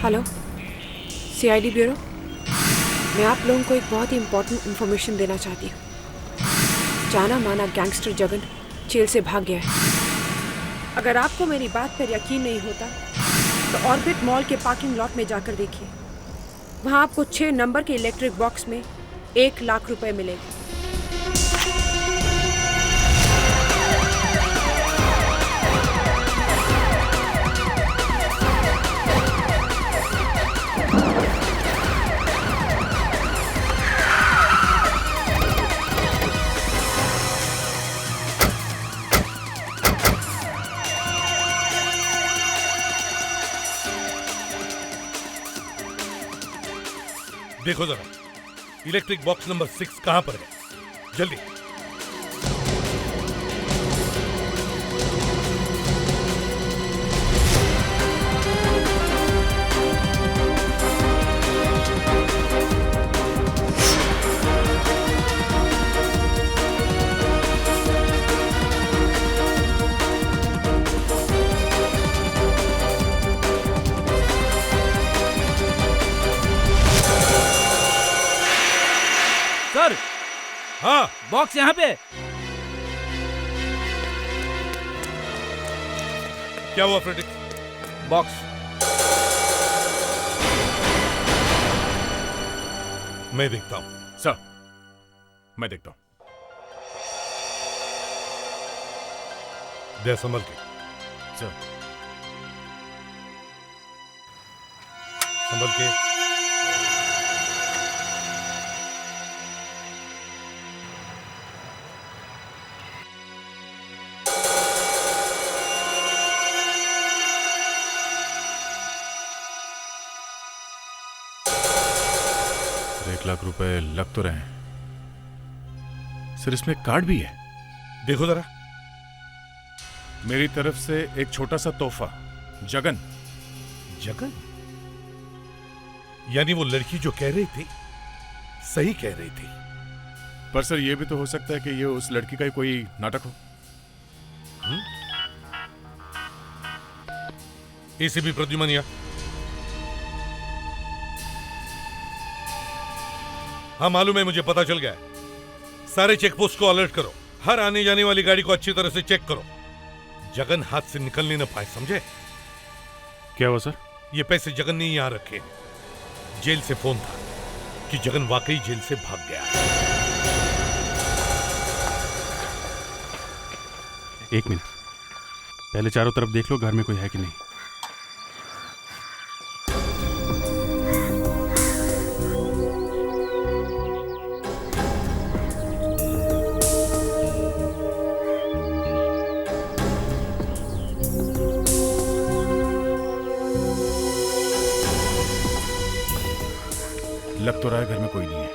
Hello, CID bureau. मैं आप लोगों को एक बहुत ही इम्पोर्टेंट इन्फॉर्मेशन देना चाहती हूँ। जाना माना गैंगस्टर जगन जेल से भाग गया है। अगर आपको मेरी बात पर यकीन नहीं होता तो ऑर्बिट मॉल के पार्किंग लॉट में जाकर देखिए। वहाँ आपको 6 नंबर के इलेक्ट्रिक बॉक्स में 1 लाख रुपए मिलेंगे। देखो जरा, इलेक्ट्रिक बॉक्स नंबर 6 कहां पर है? जल्दी। सर, हाँ, बॉक्स यहाँ पे। क्या हुआ फ्रेडिक्स? बॉक्स मैं देखता हूं। सर, मैं देखता हूं। दे संभल के। सर, संभल के। ₹1 लाख लग तो रहे हैं सर। इसमें एक कार्ड भी है। देखो जरा। मेरी तरफ से एक छोटा सा तोहफा। जगन। जगन? यानी वो लड़की जो कह रही थी सही कह रही थी। पर सर, यह भी तो हो सकता है कि ये उस लड़की का ही कोई नाटक हो। एसीपी प्रद्युमनिया। हाँ, मालूम है, मुझे पता चल गया है। सारे चेकपोस्ट को अलर्ट करो। हर आने जाने वाली गाड़ी को अच्छी तरह से चेक करो। जगन हाथ से निकलने न पाए, समझे? क्या हुआ सर? ये पैसे जगन ने यहां रखे। जेल से फोन था कि जगन वाकई जेल से भाग गया। एक मिनट, पहले चारों तरफ देख लो, घर में कोई है कि नहीं। लग तो रहा है घर में कोई नहीं है।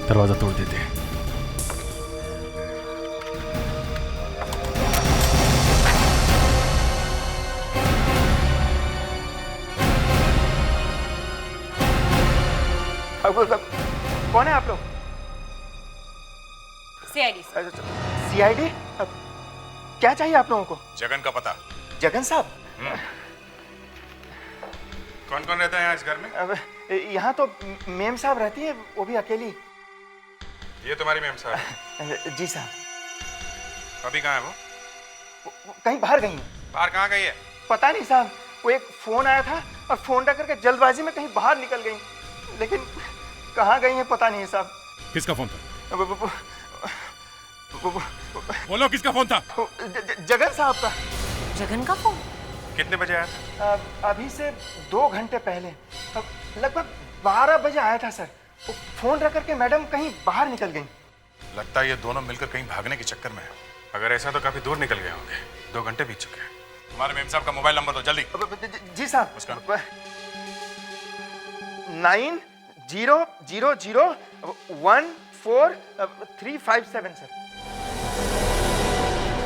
दरवाजा तोड़ देते हैं। कौन है आप लोग? सीआईडी। सीआईडी? क्या चाहिए आप लोगों को? जगन का पता। जगन साहब? कौन कौन रहता है यहाँ इस घर में? अब यहाँ तो मेम साहब रहती है, वो भी अकेली। ये तुम्हारी मेम साहब? जी साहब। अभी कहाँ है वो कहीं बाहर गई है। बाहर कहाँ गई है? पता नहीं साहब, वो एक फोन आया था और फोन रख करके जल्दबाजी में कहीं बाहर निकल गई, लेकिन कहाँ गई है पता नहीं साहब। किसका फोन था? बोलो, किसका फोन था? जगन साहब का। जगन का फोन? कितने बजे आया था? अभी से 2 घंटे पहले, लगभग 12 बजे आया था सर। वो फोन रख करके मैडम कहीं बाहर निकल गई। लगता है ये दोनों मिलकर कहीं भागने के चक्कर में है। अगर ऐसा तो काफी दूर निकल गए होंगे। 2 घंटे बीत चुके हैं। तुम्हारे मेम साहब का मोबाइल नंबर दो जल्दी। जी साहब। उसका? 9000143557 सर।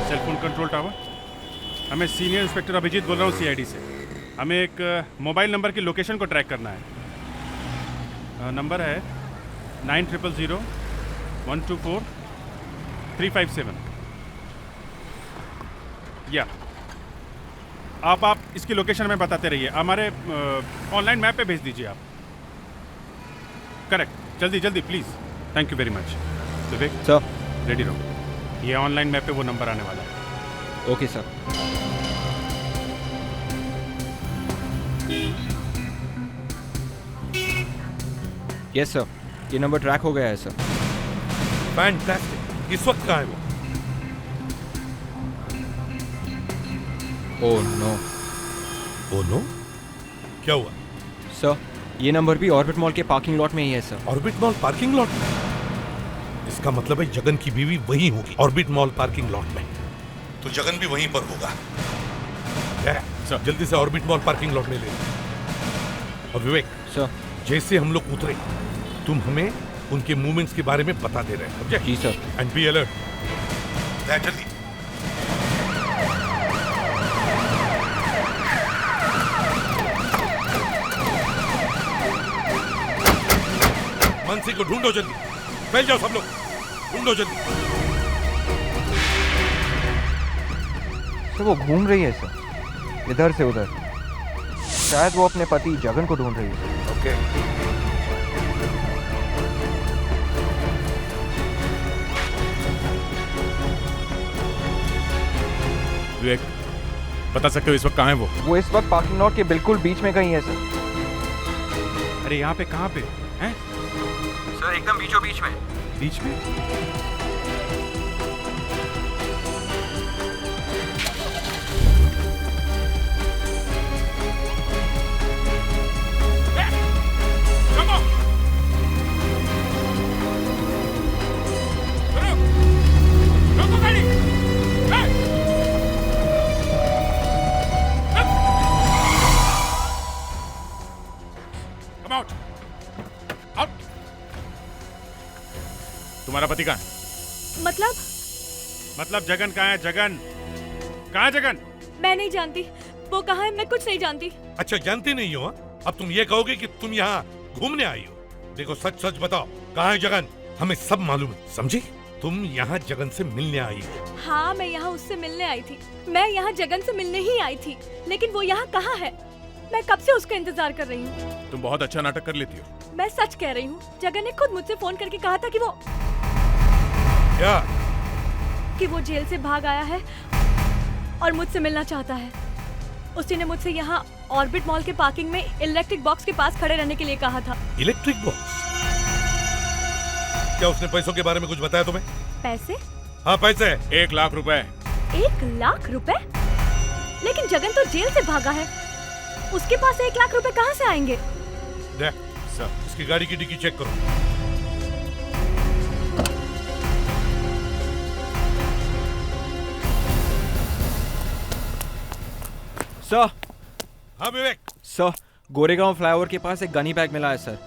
सेलफोन कंट्रोल टावर, हमें सीनियर इंस्पेक्टर अभिजीत बोल रहा हूँ सीआईडी से। हमें एक मोबाइल नंबर की लोकेशन को ट्रैक करना है। नंबर है 9000124357। या आप इसकी लोकेशन में बताते रहिए, हमारे ऑनलाइन मैप पे भेज दीजिए आप। करेक्ट, जल्दी जल्दी please. Thank you very much. Vivek sir. Ready रहो, ये ऑनलाइन मैप पे वो नंबर आने वाला है। Okay sir. यस सर, ये नंबर ट्रैक हो गया है सर। फैंटास्टिक। इस वक्त कहाँ है वो? Oh no. ओ नो, क्या हुआ? सर, ये नंबर भी ऑर्बिट मॉल के पार्किंग लॉट में ही है sir. Orbit mall parking lot में? इसका मतलब है जगन की बीवी वहीं होगी, ऑर्बिट मॉल पार्किंग लॉट में। तो जगन भी वहीं पर होगा। सर। जल्दी से ऑर्बिट मॉल पार्किंग लॉट में ले लो। और विवेक सर। जैसे हम लोग उतरे तुम हमें उनके मूवमेंट्स के बारे में बता दे रहे हैं, समझे? जी सर। And be alert. जल्दी। मानसी को ढूंढो जल्दी, फैल जाओ सब लोग, ढूंढो जल्दी। तो वो घूम रही है सर, इधर से उधर। शायद वो अपने पति जगन को ढूंढ रही है। ओके। विवेक, बता सकते हो इस वक्त कहाँ है वो? वो इस वक्त पार्किंग लॉट के बिल्कुल बीच में कहीं है सर। अरे यहाँ पे कहाँ पे हैं? सर एकदम बीचों बीच में। बीच में? तुम्हारा पति कहाँ है? मतलब जगन कहाँ है? जगन कहाँ है? जगन मैं नहीं जानती वो कहाँ है, मैं कुछ नहीं जानती। अच्छा, जानती नहीं हो? हाँ? अब तुम ये कहोगे कि तुम यहाँ घूमने आई हो। देखो सच सच बताओ, कहाँ है जगन? हमें सब मालूम है, समझी? तुम यहाँ जगन से मिलने आई हो। हाँ, मैं यहाँ उससे मिलने आई थी। मैं यहाँ जगन से मिलने ही आई थी, लेकिन वो यहाँ कहाँ है? मैं कब से उसका इंतजार कर रही हूँ। तुम बहुत अच्छा नाटक कर लेती हो। मैं सच कह रही हूँ, जगन ने खुद मुझसे फोन करके कहा था क्या? कि वो जेल से भाग आया है और मुझसे मिलना चाहता है। उसी ने मुझसे यहाँ ऑर्बिट मॉल के पार्किंग में इलेक्ट्रिक बॉक्स के पास खड़े रहने के लिए कहा था। Electric box? क्या उसने पैसों के बारे में कुछ बताया तुम्हें? पैसे? हाँ पैसे। 1 लाख रुपए। 1 लाख रुपए? लेकिन जगन तो जेल से भागा है, उसके पास 1 लाख रुपए कहाँ से आएंगे? सर, इसकी गाड़ी की डिक्की चेक करो। सर। हाँ विवेक। सर, गोरेगांव फ्लाईओवर के पास एक गनी बैग मिला है सर,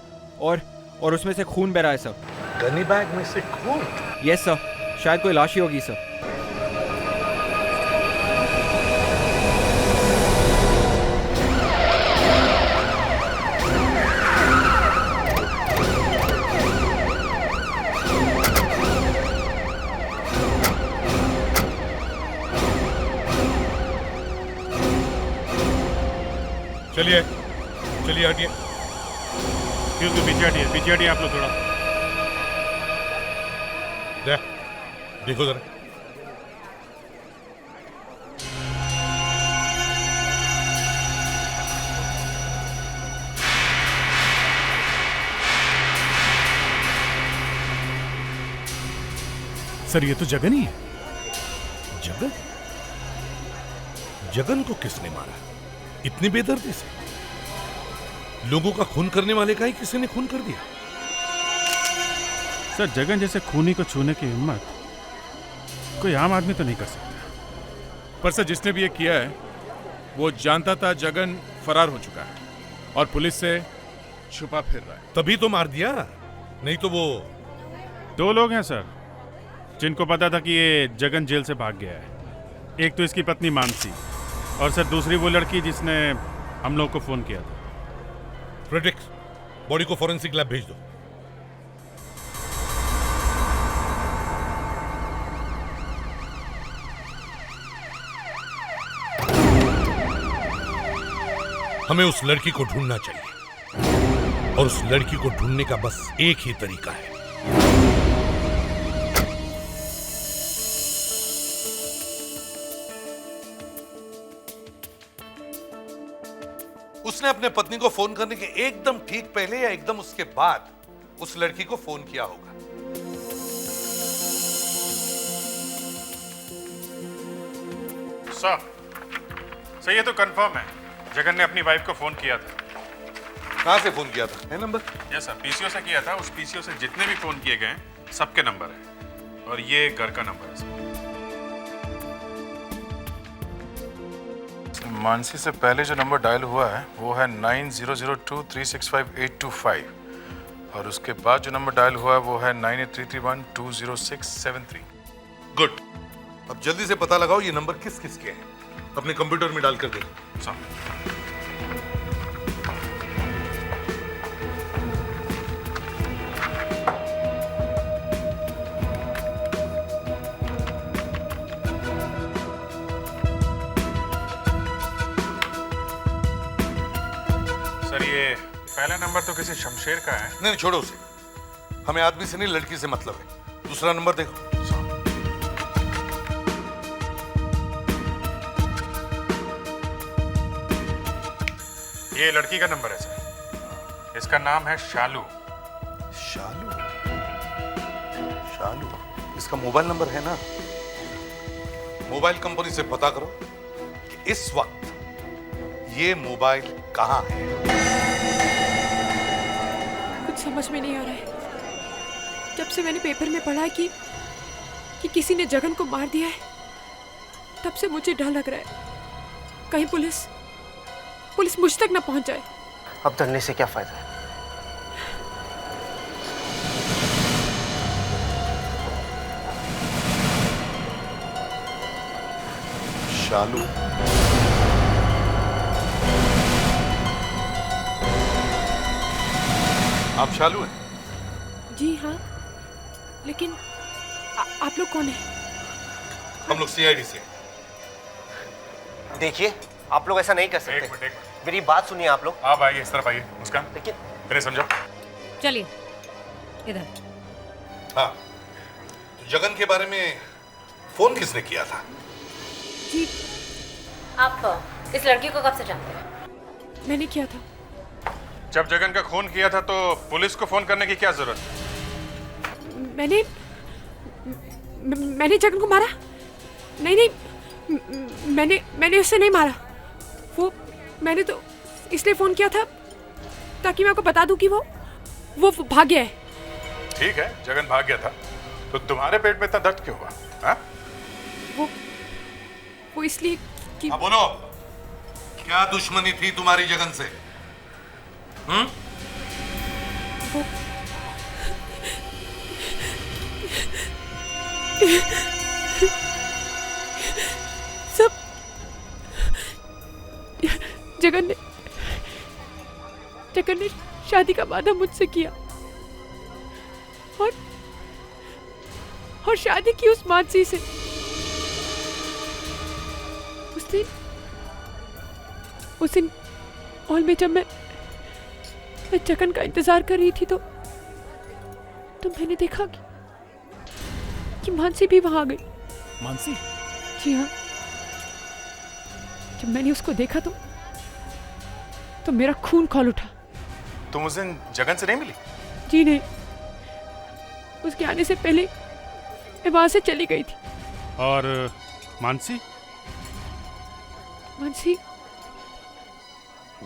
और उसमें से खून बह रहा है सर। गनी बैग में से खून? यस सर, शायद कोई लाश ही होगी सर। चलिए चलिए हटिए। पीछे हटिए आप लोग थोड़ा। देखो जरा। सर ये तो जगन ही है। जगन? जगन को किसने मारा? इतनी बेदर्दी से? लोगों का खून करने वाले का ही किसी ने खून कर दिया? सर जगन जैसे खूनी को छूने की हिम्मत कोई आम आदमी तो नहीं कर सकता। पर सर जिसने भी ये किया है वो जानता था जगन फरार हो चुका है और पुलिस से छुपा फिर रहा है। तभी तो मार दिया, नहीं तो वो। 2 लोग हैं सर जिनको पता था कि ये जगन जेल से भाग गया है। एक तो इसकी पत्नी मानसी और सर दूसरी वो लड़की जिसने हम लोग को फोन किया था। फ्रेडरिक्स, बॉडी को फॉरेंसिक लैब भेज दो। हमें उस लड़की को ढूंढना चाहिए और उस लड़की को ढूंढने का बस एक ही तरीका है। उसने अपने पत्नी को फोन करने के एकदम ठीक पहले या एकदम उसके बाद उस लड़की को फोन किया होगा। सर ये तो कंफर्म है, जगन ने अपनी वाइफ को फोन किया था। कहां से फोन किया था? है नंबर? यस सर, पीसीओ से किया था। उस पीसीओ से जितने भी फोन किए गए सबके नंबर है और ये घर का नंबर है सर। मानसी से पहले जो नंबर डायल हुआ है वो है 9002365825 और उसके बाद जो नंबर डायल हुआ है वो है 9833120673। गुड। अब जल्दी से पता लगाओ ये नंबर किस किस के हैं, अपने कंप्यूटर में डालकर देखो। सर ये पहला नंबर तो किसी शमशेर का है। नहीं छोड़ो उसे, हमें आदमी से नहीं लड़की से मतलब है। दूसरा नंबर देखो। ये लड़की का नंबर है सर, इसका नाम है शालू। शालू? शालू? इसका मोबाइल नंबर है ना? मोबाइल कंपनी से पता करो कि इस वक्त ये मोबाइल कहां है। कुछ समझ में नहीं आ रहा है। जब से मैंने पेपर में पढ़ा कि किसी ने जगन को मार दिया है, तब से मुझे डर लग रहा है कहीं पुलिस मुझ तक ना पहुंच जाए। अब डरने से क्या फायदा है? शालू? आप शालू हैं? जी हाँ, लेकिन आप लोग कौन हैं? हम लोग सीआईडी से। देखिए, आप लोग ऐसा नहीं कर सकते। एक मिनट। मेरी बात सुनिए आप लोग। आप आइए, इस तरफ आइए। मुस्कान, लेकिन मेरे समझो। चलिए इधर। हाँ, तो जगन के बारे में फोन किसने किया था? जी आप इस लड़की को कब से जानते हैं? मैंने किया था। जब जगन का खून किया था तो पुलिस को फोन करने की क्या जरूरत है? मैंने जगन को मारा? नहीं, मैंने उससे नहीं मारा। वो मैंने तो इसलिए फोन किया था ताकि मैं आपको बता दूं कि वो भाग गया है। ठीक है, जगन भाग गया था तो तुम्हारे पेट में इतना दर्द क्यों हुआ? हाँ? वो इसलिए कि हाँ बोलो, क्या दुश्मनी थी तुम्हारी जगन से? सब जगन ने शादी का वादा मुझसे किया और शादी की उस मानसी से। उस दिन हॉल में जब मैं जगन का इंतजार कर रही थी तो मैंने देखा कि मानसी भी वहां आ गई। मानसी? जी हाँ, जब मैंने उसको देखा तो मेरा खून खौल उठा। तुम उस दिन जगन से नहीं मिली? जी नहीं, उसके आने से पहले मैं वहां से चली गई थी। और मानसी?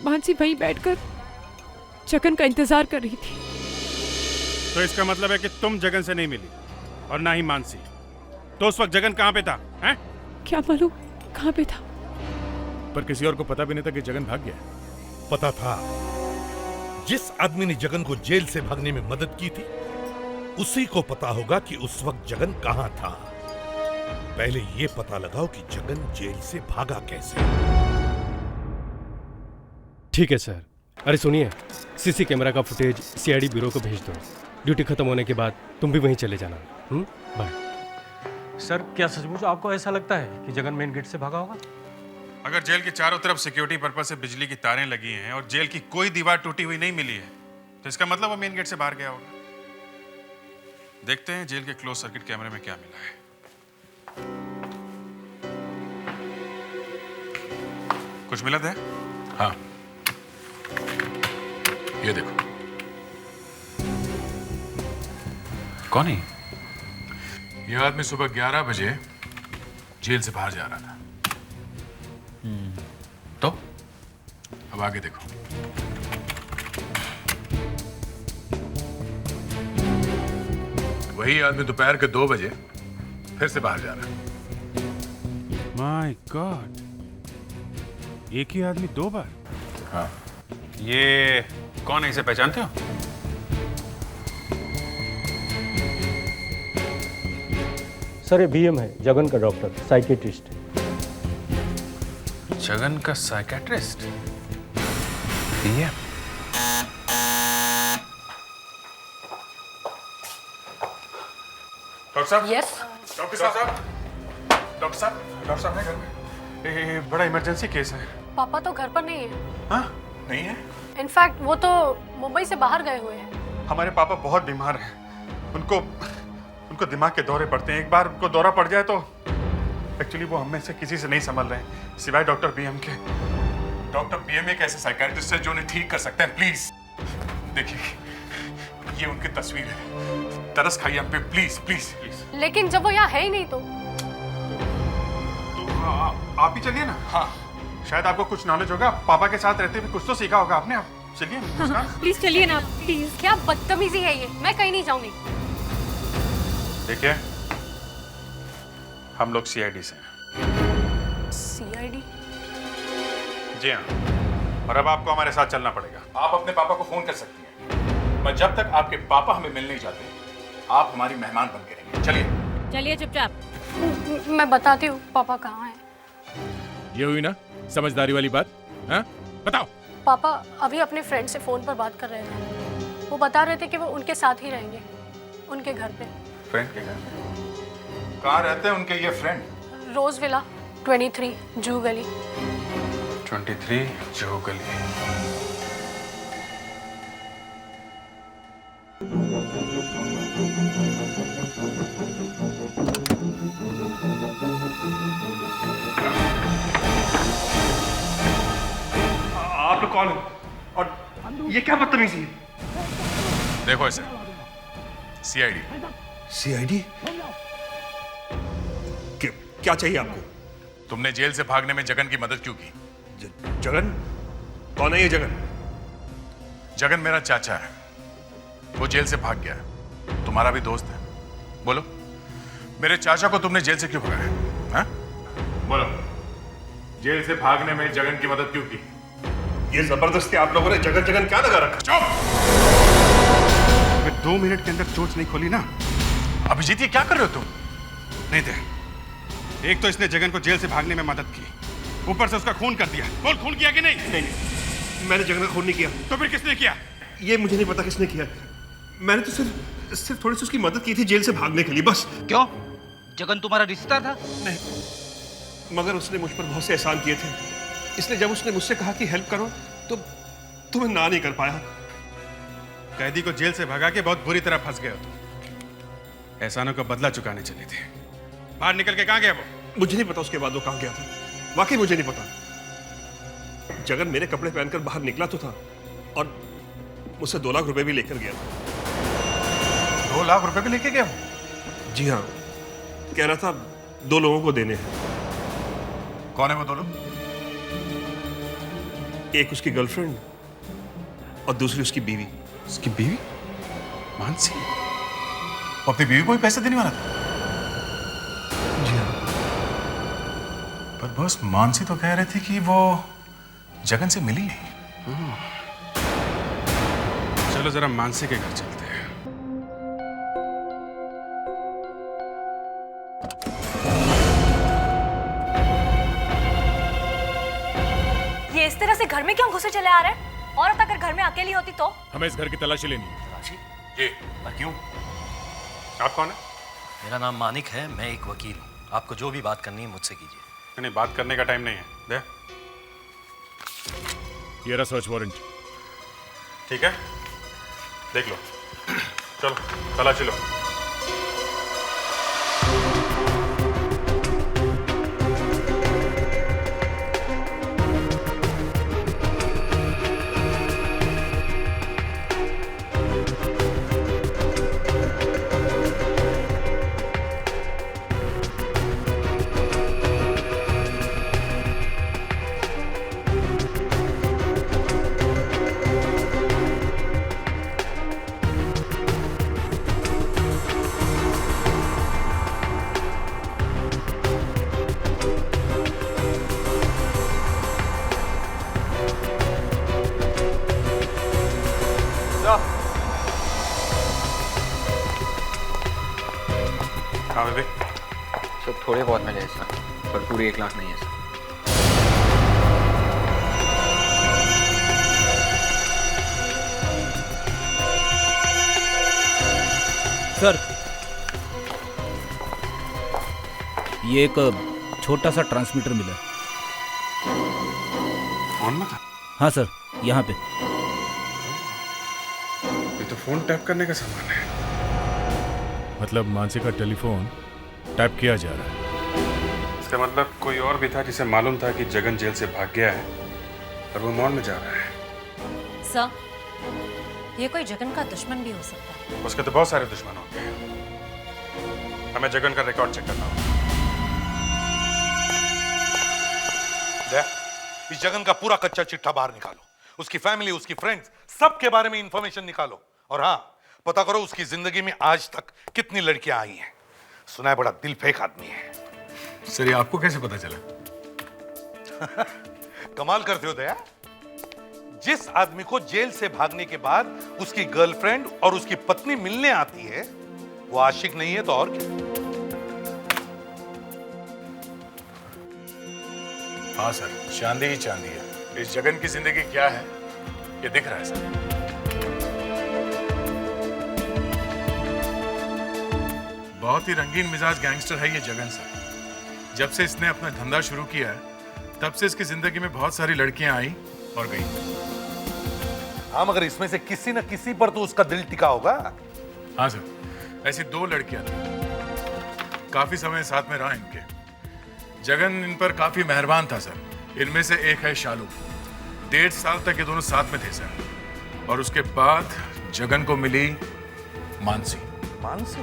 मानसी वहीं बैठकर जगन का इंतजार कर रही थी। तो इसका मतलब है कि तुम जगन से नहीं मिली और ना ही मानसी। तो उस वक्त जगन कहाँ पे था? हैं? क्या मालूम कहाँ पे था। पर किसी और को पता भी नहीं था कि जगन भाग गया। पता था। जिस आदमी ने जगन को जेल से भागने में मदद की थी उसी को पता होगा कि उस वक्त जगन कहां था। पहले ये पता लगाओ कि जगन जेल से भागा कैसे। ठीक है सर। अरे सुनिए, सीसी कैमरा का फुटेज सीआईडी ब्यूरो को भेज दो। ड्यूटी खत्म होने के बाद तुम भी वहीं चले जाना। बाय। सर, क्या सचमुच आपको ऐसा लगता है कि जगन मेन गेट से भागा होगा? अगर जेल के चारों तरफ सिक्योरिटी पर्पज से बिजली की तारें लगी हैं और जेल की कोई दीवार टूटी हुई नहीं मिली है, तो इसका मतलब वो मेन गेट से बाहर गया होगा। देखते हैं जेल के क्लोज सर्किट कैमरे में क्या मिला है। कुछ मिला था? हाँ, ये देखो। कौन है ये आदमी? सुबह 11 बजे जेल से बाहर जा रहा था। तो अब आगे देखो। वही आदमी दोपहर के 2 बजे फिर से बाहर जा रहा है। माय गॉड, एक ही आदमी 2 बार? हाँ। ये कौन है, इसे पहचानते हो? सर ये बीएम है, जगन का डॉक्टर, साइकेट्रिस्ट। जगन का साइकेट्रिस्ट? बीएम? डॉक्टर साहब? यस। डॉक्टर साहब है घर में? ये बड़ा इमरजेंसी केस है। पापा तो घर पर नहीं है। हाँ? नहीं है? इनफैक्ट वो तो मुंबई से बाहर गए हुए हैं। हमारे पापा बहुत बीमार हैं। उनको दिमाग के दौरे पड़ते हैं। एक बार उनको दौरा पड़ जाए तो एक्चुअली वो हम में से किसी से नहीं संभल रहे हैं सिवाय डॉक्टर बीएम के। डॉक्टर बीएम एक ऐसे साइकियाट्रिस्ट है जो उन्हें ठीक कर सकते हैं। प्लीज देखिए, ये उनकी तस्वीर है। तरस खाइए हम पे, प्लीज प्लीज प्लीज। लेकिन जब वो यहाँ है ही नहीं तो आप ही चलिए ना। हाँ, शायद आपको कुछ नॉलेज होगा। पापा के साथ रहते हुए कुछ तो सीखा होगा आपने। आप चलिए। प्लीज चलिए ना, प्लीज। क्या बदतमीजी है ये, मैं कहीं नहीं जाऊंगी। देखिए, हम लोग सीआईडी से हैं। सीआईडी? जी हाँ, और अब आपको हमारे साथ चलना पड़ेगा। आप अपने पापा को फोन कर सकती हैं, पर जब तक आपके पापा हमें मिल नहीं जाते, आप हमारी मेहमान बन के रहेंगे। चलिए चलिए चुपचाप। मैं बताती हूँ पापा कहाँ हैं। ये हुई ना समझदारी वाली बात? हाँ, बताओ। पापा अभी अपने फ्रेंड से फोन पर बात कर रहे थे। वो बता रहे थे कि वो उनके साथ ही रहेंगे, उनके घर पे। फ्रेंड के घर? कहाँ रहते हैं उनके ये फ्रेंड? रोज विला 23 जू गली। 23 जू गली। आप लोग कौन हो और ये क्या बदतमीजी है? देखो इसे, सीआईडी। सीआईडी? क्या चाहिए आपको? तुमने जेल से भागने में जगन की मदद क्यों की? जगन? कौन है ये जगन? जगन मेरा चाचा है। वो जेल से भाग गया है। तुम्हारा भी दोस्त है। बोलो, मेरे चाचा को तुमने जेल से क्यों भगाया? हाँ? बोलो, जेल से भागने में जगन की मदद क्यों की? ये जबरदस्ती आप लोगों ने जगन जगन क्या लगा रखा? चुप! 2 मिनट के अंदर चोट नहीं खोली ना। अभिजीत, ये क्या कर रहे हो तुम? नहीं थे। एक तो इसने जगन को जेल से भागने में मदद की, ऊपर से उसका खून कर दिया। बोल, खून किया कि नहीं? नहीं, मैंने जगन का खून नहीं किया। तो फिर किसने किया? ये मुझे नहीं पता किसने किया। मैंने तो सिर्फ थोड़ी सी उसकी मदद की थी जेल से भागने के लिए, बस। क्यों? जगन तुम्हारा रिश्ता था? नहीं, मगर उसने मुझ पर बहुत से एहसान किए थे, इसलिए जब उसने मुझसे कहा कि हेल्प करो तो मैं ना नहीं कर पाया। कैदी को जेल से भगा के बहुत बुरी तरह फंस गए हो तुम। एहसानों का बदला चुकाने चले थे। बाहर निकल के कहाँ गया वो? मुझे नहीं पता उसके बाद वो कहाँ गया था, वाकई मुझे नहीं पता। जगन मेरे कपड़े पहनकर बाहर निकला तो था और मुझसे 2 लाख रुपए भी लेकर गया था। 2 लाख रुपए भी लेके गया? जी हाँ, कह रहा था 2 लोगों को देने हैं। कौन है वो 2 लोग? एक उसकी गर्लफ्रेंड और दूसरी उसकी बीवी। उसकी बीवी? मानसी? वो अपनी बीवी को भी पैसे देने वाला था? जी हाँ। पर बॉस, मानसी तो कह रही थी कि वो जगन से मिली नहीं। चलो जरा मानसी के घर चलते हैं। ये इस तरह से घर में क्यों घुसे चले आ रहे हैं? औरत अगर घर में अकेली होती तो? हमें इस घर की तलाशी लेनी है। जी, क्यों? आप कौन है? मेरा नाम मानिक है, मैं एक वकील हूँ। आपको जो भी बात करनी है मुझसे कीजिए। नहीं, बात करने का टाइम नहीं है। दे। ये रहा सर्च वारंट। ठीक है, देख लो। चलो तलाशी लो। हाँ विवेक। सर थोड़े बहुत मिले हैं सर, पर पूरी 1 लाख नहीं है सर। सर, ये एक छोटा सा ट्रांसमीटर मिला। फोन में था? हाँ सर, यहाँ पे। ये तो फोन टैप करने का सामान है। मतलब मानसी का टेलीफोन टैप किया जा रहा है। इसका मतलब कोई और भी था जिसे मालूम था कि जगन जेल से भाग गया है और वो मॉल में जा रहा है। सर, ये कोई जगन का दुश्मन भी हो सकता है। उसके तो बहुत सारे दुश्मन होंगे। हमें जगन का रिकॉर्ड चेक करना होगा। इस जगन का पूरा कच्चा चिट्ठा बाहर निकालो, उसकी फैमिली, उसकी फ्रेंड्स, सबके बारे में इंफॉर्मेशन निकालो। और हाँ, पता करो उसकी जिंदगी में आज तक कितनी लड़कियां आई हैं। सुना है बड़ा दिल फेंक आदमी है। सर, ये आपको कैसे पता चला? कमाल करते हो दया। जिस आदमी को जेल से भागने के बाद उसकी गर्लफ्रेंड और उसकी पत्नी मिलने आती है, वो आशिक नहीं है तो और क्या? हाँ सर, चांदी ही चांदी है। इस जगन की जिंदगी क्या है ये दिख रहा है सर। बहुत ही रंगीन मिजाज गैंगस्टर है ये जगन सर। जब से इसने अपना धंधा शुरू किया है, तब से इसकी जिंदगी में बहुत सारी लड़कियां आई और गई। हाँ, मगर इसमें से किसी न किसी पर तो उसका दिल टिका होगा। हाँ सर, ऐसी 2 लड़कियां थी, काफी समय साथ में रहा इनके। जगन इन पर काफी मेहरबान था सर। इनमें से एक है शालू। 1.5 साल तक ये दोनों साथ में थे सर। और उसके बाद जगन को मिली मानसी। मानसी?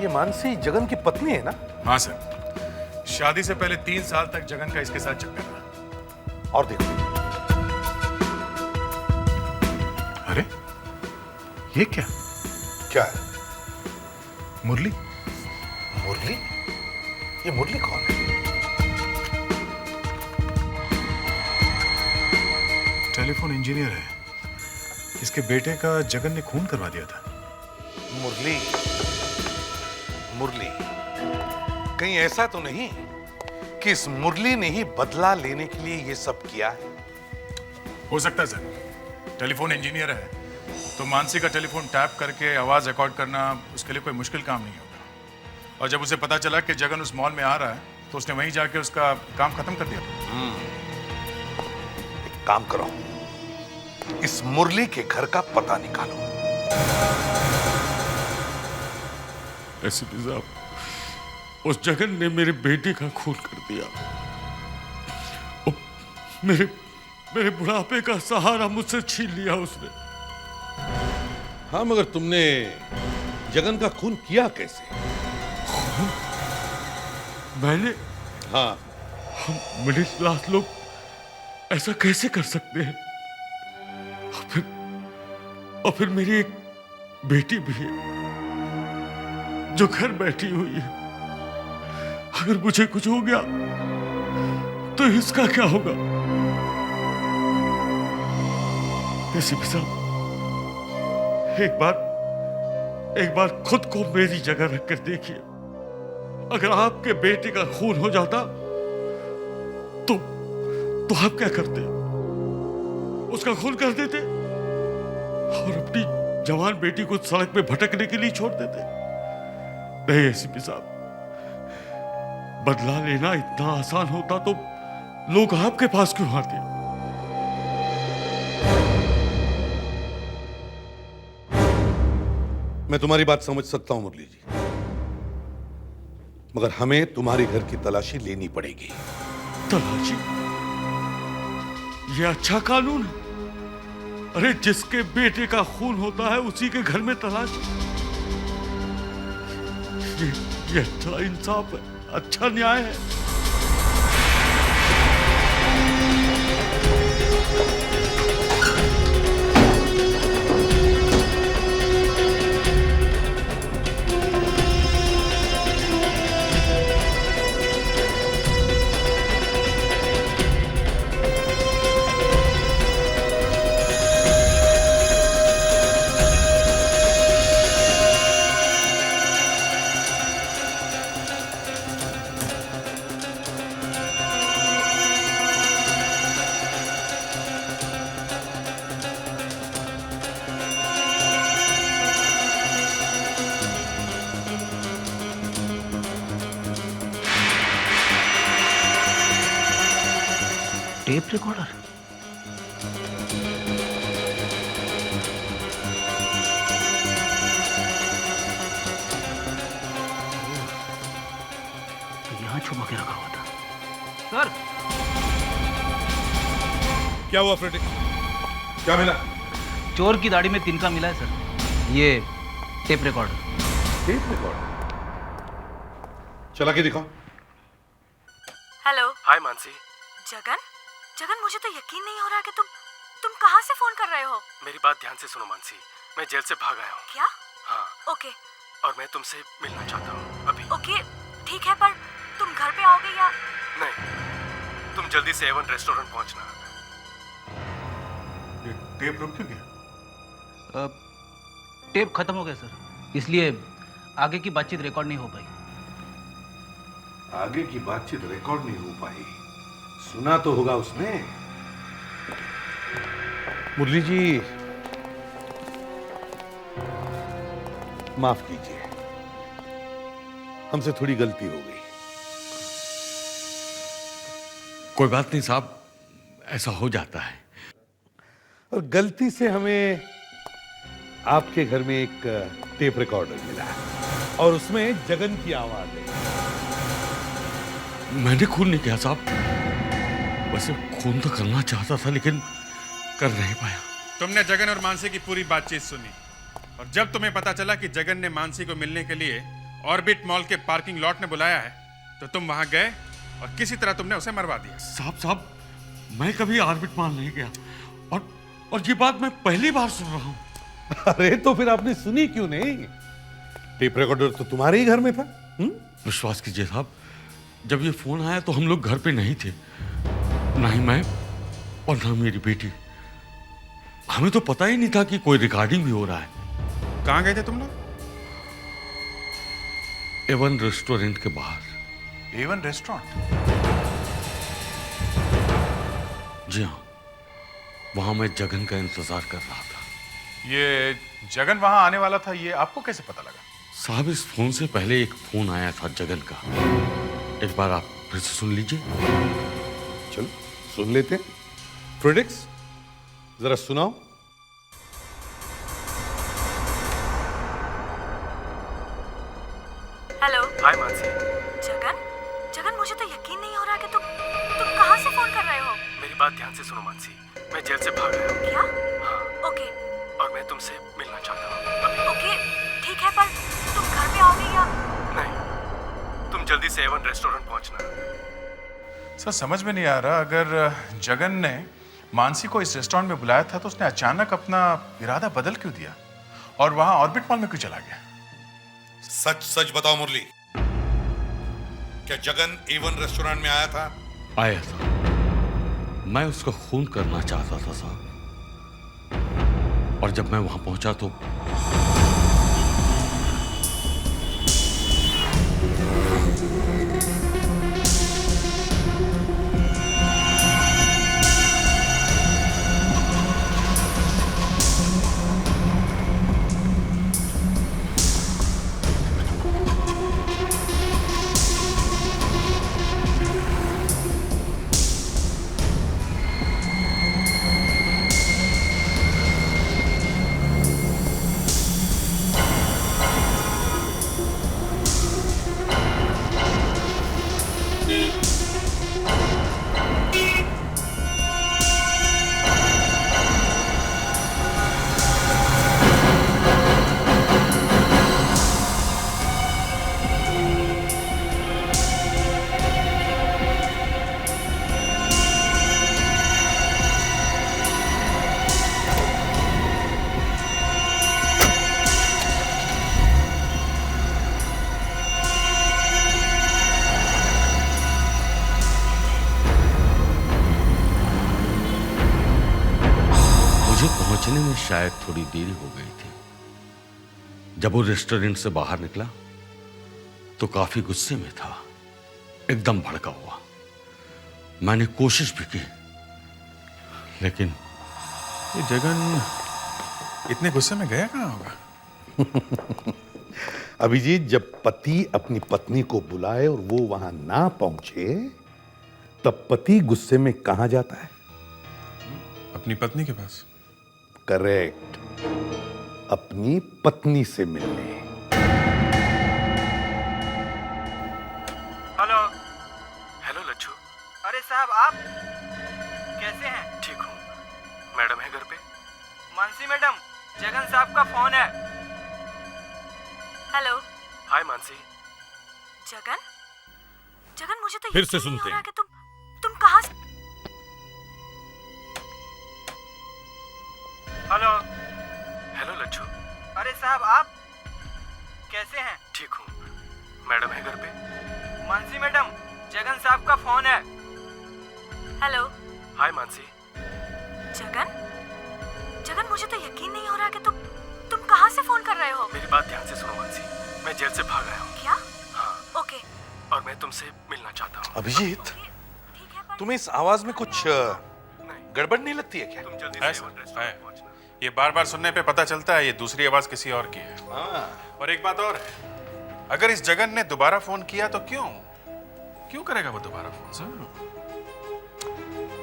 ये मानसी जगन की पत्नी है ना? हाँ सर, शादी से पहले 3 साल तक जगन का इसके साथ चक्कर रहा। और देखो, अरे ये क्या? क्या है? मुरली। मुरली? ये मुरली कौन है? टेलीफोन इंजीनियर है। इसके बेटे का जगन ने खून करवा दिया था। मुरली? मुरली? कहीं ऐसा तो नहीं कि इस मुरली ने ही बदला लेने के लिए ये सब किया है? हो सकता है सर। टेलीफोन इंजीनियर है तो मानसी का टेलीफोन टैप करके आवाज रिकॉर्ड करना उसके लिए कोई मुश्किल काम नहीं होगा। और जब उसे पता चला कि जगन उस मॉल में आ रहा है तो उसने वहीं जाके उसका काम खत्म कर दिया। एक काम करो, इस मुरली के घर का पता निकालो। एसीपी साहब, उस जगन ने मेरे बेटे का खून कर दिया। मेरे बुढ़ापे का सहारा मुझसे छीन लिया उसने। हाँ, मगर तुमने जगन का खून किया कैसे? मैंने? हाँ। हम मिडिल क्लास लोग ऐसा कैसे कर सकते हैं? और फिर मेरी एक बेटी भी है जो घर बैठी हुई है। अगर मुझे कुछ हो गया तो इसका क्या होगा? एसीपी साहब, एक बार खुद को मेरी जगह रखकर देखिए। अगर आपके बेटे का खून हो जाता तो आप क्या करते? उसका खून कर देते और अपनी जवान बेटी को सड़क पे भटकने के लिए छोड़ देते? नहीं एसीपी साहब, बदला लेना इतना आसान होता लोग आपके पास क्यों आते? मैं तुम्हारी बात समझ सकता हूं मुरली जी, मगर हमें तुम्हारे घर की तलाशी लेनी पड़ेगी। तलाशी? ये अच्छा कानून है? अरे जिसके बेटे का खून होता है उसी के घर में तलाशी। ये अच्छा इंसाफ है, अच्छा न्याय है। Tape recorder? तो यहाँ छुपा के रखा हुआ था। सर, क्या हुआ फ्रेडिक? क्या मिला? चोर की दाढ़ी में तिनका मिला है सर। ये टेप रिकॉर्डर। Tape recorder? चला के दिखाओ। हेलो। हाय मानसी। जगन, जगन मुझे तो यकीन नहीं हो रहा कि तुम कहाँ से फोन कर रहे हो? मेरी बात ध्यान से सुनो मानसी, मैं जेल से भाग आया हूँ। क्या? हाँ। ओके। और मैं तुमसे मिलना चाहता हूँ अभी। ओके ठीक है, पर तुम घर पे आओगे या? नहीं, तुम जल्दी से एवन रेस्टोरेंट पहुँचना। ये टेप रुक क्यों गया? टेप खत्म हो गया सर, इसलिए आगे की बातचीत रिकॉर्ड नहीं हो पाई। आगे की बातचीत रिकॉर्ड नहीं हो पाई? सुना तो होगा उसने। मुरली जी, माफ कीजिए, हमसे थोड़ी गलती हो गई। कोई बात नहीं साहब, ऐसा हो जाता है। और गलती से हमें आपके घर में एक टेप रिकॉर्डर मिला और उसमें जगन की आवाज है। मैंने खून नहीं किया साहब, वैसे खून तो करना चाहता था लेकिन कर नहीं पाया। तुमने जगन और मानसी की पूरी बातचीत सुनी और जब तुम्हें पता चला कि जगन ने मानसी को मिलने के लिए ऑर्बिट मॉल के पार्किंग लॉट में बुलाया है तो तुम वहां गए और किसी तरह तुमने उसे मरवा दिया। साहब, मैं कभी ऑर्बिट मॉल नहीं गया और ये बात मैं पहली बार सुन रहा हूँ। अरे तो फिर आपने सुनी क्यों नहीं? टेप रिकॉर्डर तो तुम्हारे ही घर में था। विश्वास कीजिए साहब, जब ये फोन आया तो हम लोग घर पे नहीं थे, ना ही मैं और ना मेरी बेटी। हमें तो पता ही नहीं था कि कोई रिकॉर्डिंग भी हो रहा है। कहां गए थे तुम लोग? एवन रेस्टोरेंट के बाहर। Avon restaurant? जी हाँ, वहां मैं जगन का इंतजार कर रहा था। ये जगन वहां आने वाला था, ये आपको कैसे पता लगा? साहब, इस फोन से पहले एक फोन आया था जगन का, एक बार आप फिर से सुन लीजिए। चलो सुन लेते हैं। फ्रेडिक्स, जरा सुनाओ। हेलो। हाय मानसी। जगन, जगन मुझे तो यकीन नहीं हो रहा कि तुम कहाँ से फोन कर रहे हो? मेरी बात ध्यान से सुनो मानसी, मैं जेल से भाग आया हूँ। क्या? हाँ। ओके। और मैं तुमसे मिलना चाहता हूँ अभी। ओके ठीक है, पर तुम घर पे आओगे या? नहीं, तुम जल्दी से एवन रेस्टोरेंट पहुंचना। सर समझ में नहीं आ रहा, अगर जगन ने मानसी को इस रेस्टोरेंट में बुलाया था तो उसने अचानक अपना इरादा बदल क्यों दिया और वहां ऑर्बिट मॉल में क्यों चला गया? सच सच बताओ मुरली, क्या जगन एवन रेस्टोरेंट में आया था? आया था, मैं उसका खून करना चाहता था साहब, और जब मैं वहां पहुंचा तो मुझे पहुंचने में शायद थोड़ी देरी हो गई थी। जब वो रेस्टोरेंट से बाहर निकला तो काफी गुस्से में था, एकदम भड़का हुआ। मैंने कोशिश भी की, लेकिन ये जगन इतने गुस्से में गया कहाँ होगा? अभिजीत, जब पति अपनी पत्नी को बुलाए और वो वहां ना पहुंचे, तब पति गुस्से में कहां जाता है? अपनी पत्नी के पास। करेक्ट, अपनी पत्नी से मिलने। हेलो। हेलो लच्छू। अरे साहब, आप कैसे हैं? ठीक हूँ। मैडम है घर पे? मानसी मैडम, जगन साहब का फोन है। हेलो। हाय मानसी। जगन? जगन, मुझे तो फिर से यकीन नहीं सुनते हो रहा हैं। कि तुम कहाँ से? हेलो। हेलो लच्छू। अरे साहब, आप कैसे हैं? ठीक हूँ। मैडम है घर पे? मानसी मैडम, जगन साहब का फोन है। हेलो। हाय मानसी। जगन? जगन, मुझे तो यकीन नहीं हो रहा कि तुम कहाँ से फोन कर रहे हो? मेरी बात ध्यान से सुनो मानसी, मैं जेल से भाग आया हूँ। क्या? हाँ। ओके। और मैं तुमसे मिलना चाहता हूँ। अभिजीत, तुम्हें इस आवाज में कुछ गड़बड़ नहीं लगती है क्या? तुम जल्दी है से सर, एवन रेस्टोरेंट है। पहुंचना। ये बार बार सुनने पे पता चलता है ये दूसरी आवाज किसी और की है। और एक बात और है, अगर इस जगन ने दोबारा फोन किया तो क्यों करेगा वो दोबारा फोन सर?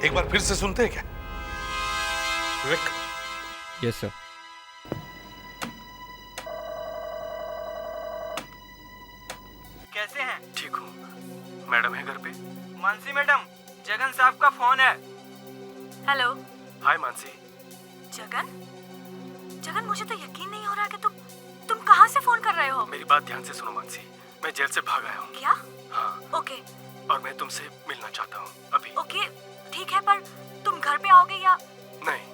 एक बार फिर से सुनते हैं क्या? विवेक। Yes sir. कैसे हैं? ठीक हूँ। मैडम है घर पे? मानसी मैडम, जगन साहब का फोन है। हेलो। हाय मानसी। जगन? जगन, मुझे तो यकीन नहीं हो रहा कि तुम कहाँ से फोन कर रहे हो? मेरी बात ध्यान से सुनो मानसी, मैं जेल से भाग आया हूँ। क्या? हाँ। ओके। और मैं तुमसे मिलना चाहता हूँ अभी। ओके, ठीक है, पर तुम घर पे आओगे या? नहीं,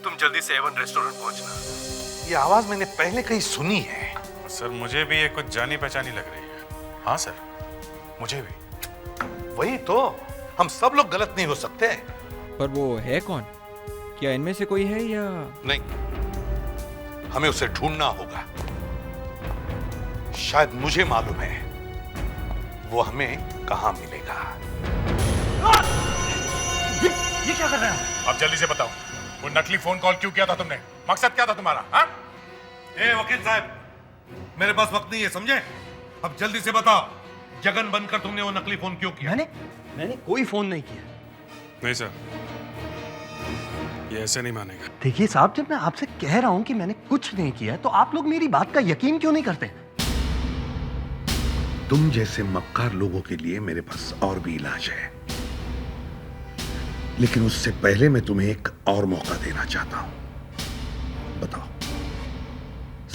तुम जल्दी से एवन रेस्टोरेंट पहुंचना। ये आवाज मैंने पहले कहीं सुनी है। सर, मुझे भी ये कुछ जानी पहचानी लग रही है। हाँ सर, मुझे भी। वही तो, हम सब लोग गलत नहीं हो सकते। पर वो है कौन? क्या इनमें से कोई है या? नहीं, हमें उसे ढूंढना होगा। शायद मुझे मालूम है वो हमें कहां मिलेगा। ये क्या कर रहे हैं? अब जल्दी से बताओ, वो नकली फोन कॉल क्यों किया था तुमने? मकसद क्या था तुम्हारा? हाँ? वकील साहब, मेरे पास वक्त नहीं है, समझे? अब जल्दी से बताओ, जगन बनकर तुमने वो नकली फोन क्यों किया? मैंने कोई फोन नहीं किया। नहीं सर, ये ऐसे नहीं मानेगा। देखिए साहब, जब मैं आपसे कह रहा हूं कि मैंने कुछ नहीं किया, तो आप लोग मेरी बात का यकीन क्यों नहीं करते? तुम जैसे मक्कार लोगों के लिए मेरे पास और भी इलाज है, लेकिन उससे पहले मैं तुम्हें एक और मौका देना चाहता हूं। बताओ,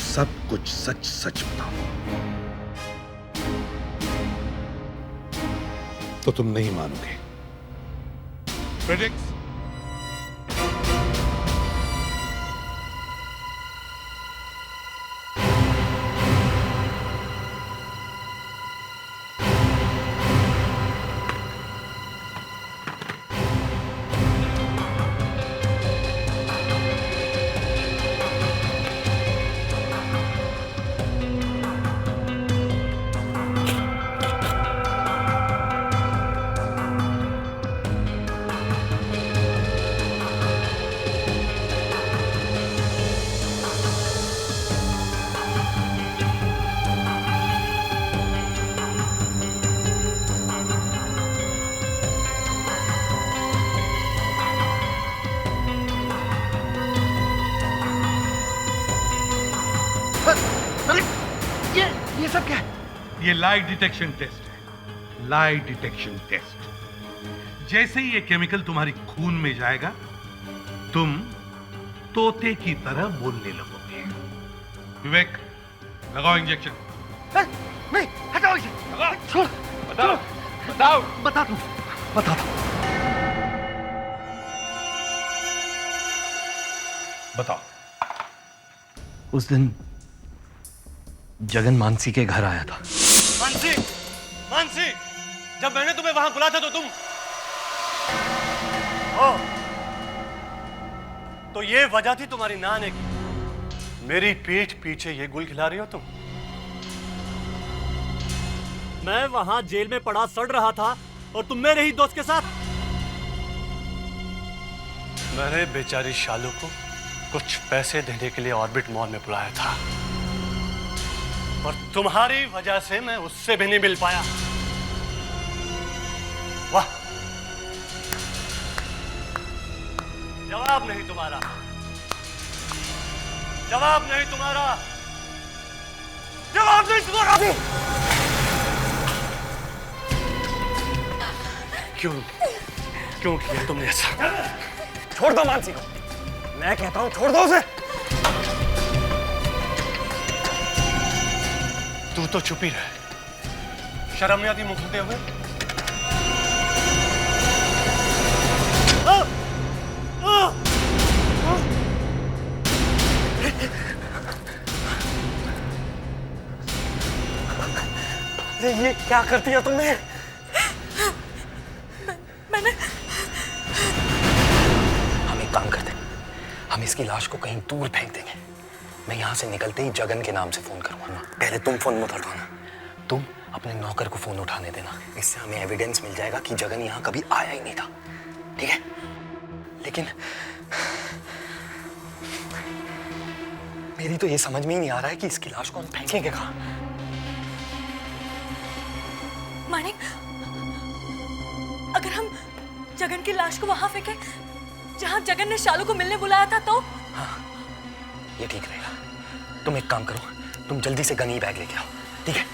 सब कुछ सच सच बताओ। तो तुम नहीं मानोगे। प्रेडिक्ट। ये सब क्या है? ये लाई डिटेक्शन टेस्ट है। लाई डिटेक्शन टेस्ट। जैसे ही ये केमिकल तुम्हारी खून में जाएगा, तुम तोते की तरह बोलने लगोगे। विवेक, लगाओ इंजेक्शन। नहीं, हटाओ इसे। छोड़। बताओ, बताओ। बता दो। बताओ। उस दिन जगन मानसी के घर आया था। मानसी, जब मैंने तुम्हें वहां बुलाया था तो तो ये वजह थी तुम्हारी ना आने की। मेरी पीठ पीछे ये गुल खिला रही हो तुम। मैं वहां जेल में पड़ा सड़ रहा था और तुम मेरे ही दोस्त के साथ। मैंने बेचारी शालू को कुछ पैसे देने के लिए ऑर्बिट मॉल में बुलाया था और तुम्हारी वजह से मैं उससे भी नहीं मिल पाया। वाह, जवाब नहीं तुम्हारा, जवाब नहीं तुम्हारा, जवाब नहीं तुम्हारा। क्यों क्यों किया तुमने ऐसा? छोड़ दो मानसी को, मैं कहता हूं छोड़ दो उसे। तू तो चुप ही रह, शर्म नहीं आती मुंह खोलते हुए? ये क्या कर दिया तुमने? मैंने हम एक काम करते हैं, हम इसकी लाश को कहीं दूर फेंक देंगे। मैं यहाँ से निकलते ही जगन के नाम से फोन करूंगा। पहले तुम फोन मत उठाना, तुम अपने नौकर को फोन उठाने देना। इससे हमें एविडेंस मिल जाएगा कि जगन यहाँ कभी आया ही नहीं था, ठीक है? लेकिन मेरी तो ये समझ में ही नहीं आ रहा है कि इसकी लाश को हम फेंकेंगे कहाँ। मानिक, अगर हम जगन की लाश को वहां फेंके जहां जगन ने शालू को मिलने बुलाया था तो? हाँ, ये ठीक रहेगा। तुम एक काम करो, तुम जल्दी से गनी बैग लेके आओ, ठीक है?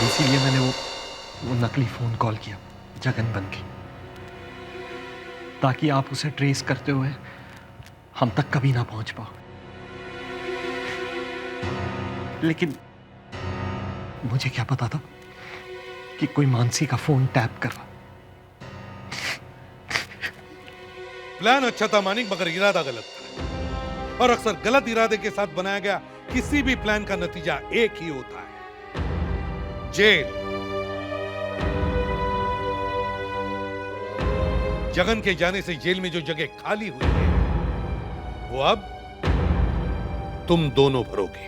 इसीलिए मैंने वो नकली फोन कॉल किया जगन बन के, ताकि आप उसे ट्रेस करते हुए हम तक कभी ना पहुंच पाओ। लेकिन मुझे क्या पता था कि कोई मानसी का फोन टैप करवा। प्लान अच्छा था मानिक, मगर इरादा गलत था। और अक्सर गलत इरादे के साथ बनाया गया किसी भी प्लान का नतीजा एक ही होता है, जेल। जगन के जाने से जेल में जो जगह खाली हुई है वो अब तुम दोनों भरोगे।